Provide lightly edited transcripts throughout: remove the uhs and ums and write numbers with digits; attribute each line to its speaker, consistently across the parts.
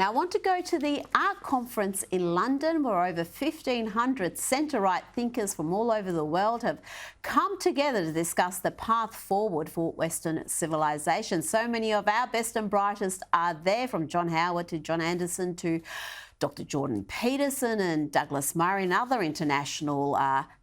Speaker 1: Now, I want to go to the ARC conference in London, where over 1,500 centre-right thinkers from all over the world have come together to discuss the path forward for Western civilization. So many of our best and brightest are there, from John Howard to John Anderson to Dr. Jordan Peterson and Douglas Murray and other international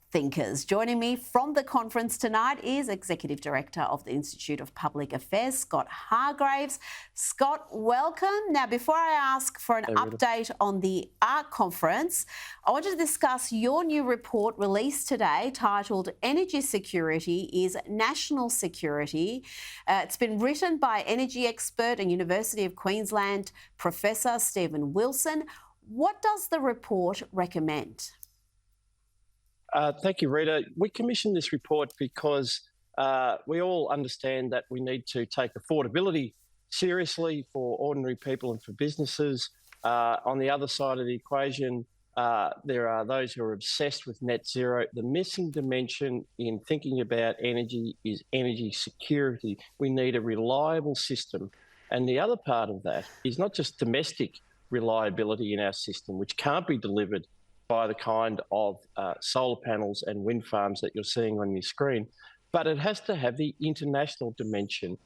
Speaker 1: thinkers. Joining me from the conference tonight is Executive Director of the Institute of Public Affairs, Scott Hargraves. Scott, welcome. Now, before I ask for an update on the ARC conference, I want to discuss your new report released today titled Energy Security is National Security. It's been written by energy expert and University of Queensland Professor Stephen Wilson. What does the report recommend?
Speaker 2: Thank you, Rita. We commissioned this report because we all understand that we need to take affordability seriously for ordinary people and for businesses. On the other side of the equation, there are those who are obsessed with net zero. The missing dimension in thinking about energy is energy security. We need a reliable system. And the other part of that is not just domestic reliability in our system, which can't be delivered by the kind of solar panels and wind farms that you're seeing on your screen, but it has to have the international dimension.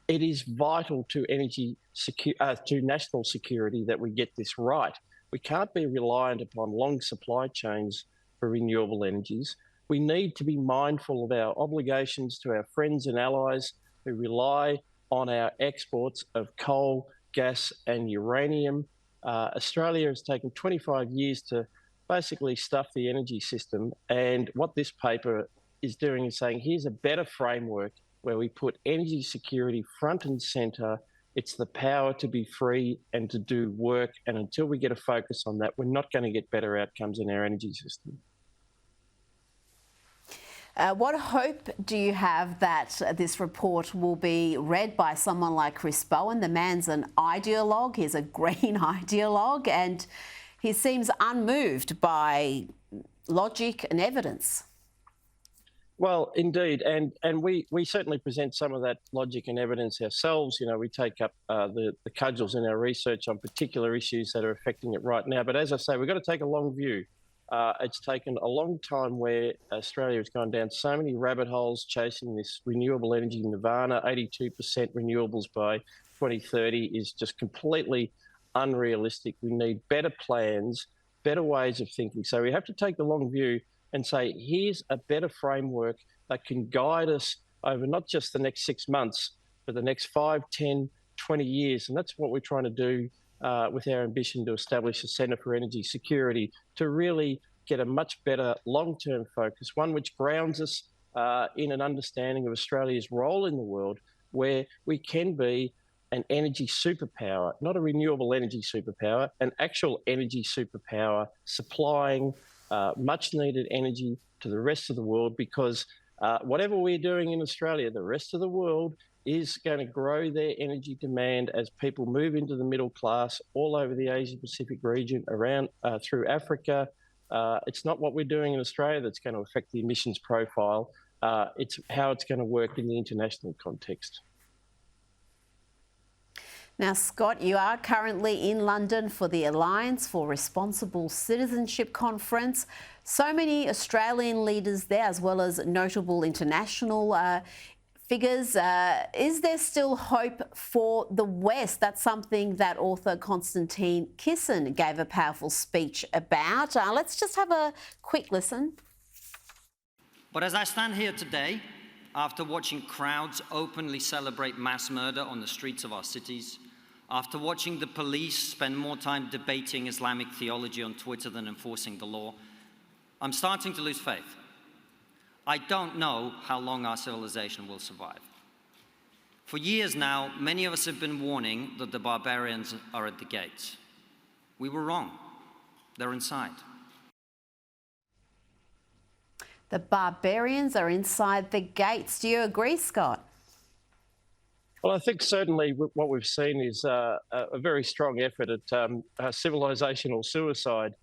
Speaker 2: It is vital to to national security that we get this right. We can't be reliant upon long supply chains for renewable energies. We need to be mindful of our obligations to our friends and allies who rely on our exports of coal, gas, and uranium. Australia has taken 25 years to basically stuff the energy system. And what this paper is doing is saying, here's a better framework where we put energy security front and centre. It's the power to be free and to do work. And until we get a focus on that, we're not going to get better outcomes in our energy system.
Speaker 1: What hope do you have that this report will be read by someone like Chris Bowen? The man's an ideologue. He's a green ideologue, and he seems unmoved by logic and evidence.
Speaker 2: Well, indeed, and we certainly present some of that logic and evidence ourselves. You know, we take up the cudgels in our research on particular issues that are affecting it right now. But as I say, we've got to take a long view. It's taken a long time where Australia has gone down so many rabbit holes chasing this renewable energy nirvana. 82% renewables by 2030 is just completely unrealistic. We need better plans, better ways of thinking. So we have to take the long view and say, here's a better framework that can guide us over not just the next 6 months, but the next 5, 10, 20 years. And that's what we're trying to do with our ambition to establish a Centre for Energy Security, to really get a much better long-term focus, one which grounds us in an understanding of Australia's role in the world, where we can be an energy superpower, not a renewable energy superpower, an actual energy superpower, supplying much needed energy to the rest of the world, because whatever we're doing in Australia, the rest of the world is going to grow their energy demand as people move into the middle class all over the Asia-Pacific region, around through Africa. It's not what we're doing in Australia that's going to affect the emissions profile. It's how it's going to work in the international context.
Speaker 1: Now, Scott, you are currently in London for the Alliance for Responsible Citizenship Conference. So many Australian leaders there, as well as notable international figures. Is there still hope for the West? That's something that author Konstantin Kisin gave a powerful speech about. Let's just have a quick listen.
Speaker 3: But as I stand here today, after watching crowds openly celebrate mass murder on the streets of our cities, after watching the police spend more time debating Islamic theology on Twitter than enforcing the law, I'm starting to lose faith. I don't know how long our civilization will survive. For years now, many of us have been warning that the barbarians are at the gates. We were wrong. They're inside.
Speaker 1: The barbarians are inside the gates. Do you agree, Scott?
Speaker 2: Well, I think certainly what we've seen is a very strong effort at civilizational suicide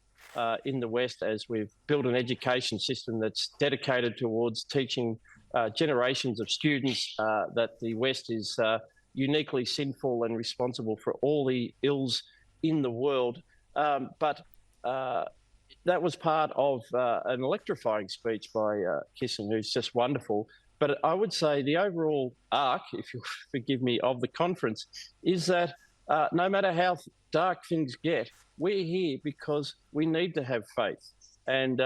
Speaker 2: in the West, as we've built an education system that's dedicated towards teaching generations of students that the West is uniquely sinful and responsible for all the ills in the world. But that was part of an electrifying speech by Kisson, who's just wonderful. But I would say the overall arc, if you'll forgive me, of the conference is that no matter how dark things get, we're here because we need to have faith. And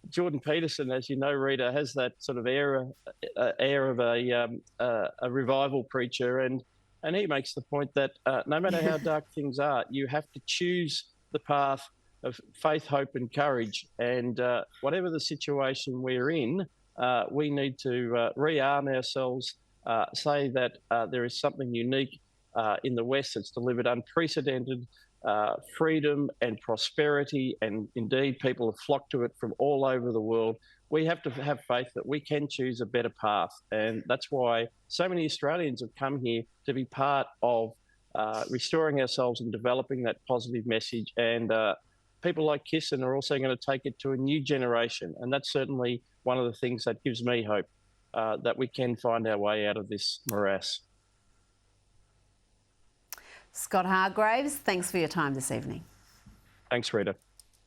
Speaker 2: Jordan Peterson, as you know, Rita, has that sort of air of a revival preacher, and he makes the point that no matter how dark things are, you have to choose the path of faith, hope, and courage. And whatever the situation we're in, we need to rearm ourselves, say that there is something unique in the West that's delivered unprecedented freedom and prosperity, and indeed people have flocked to it from all over the world. We have to have faith that we can choose a better path, and that's why so many Australians have come here to be part of restoring ourselves and developing that positive message. And people like Kisson are also going to take it to a new generation, and that's certainly one of the things that gives me hope that we can find our way out of this morass.
Speaker 1: Scott Hargraves, thanks for your time this evening.
Speaker 2: Thanks, Rita.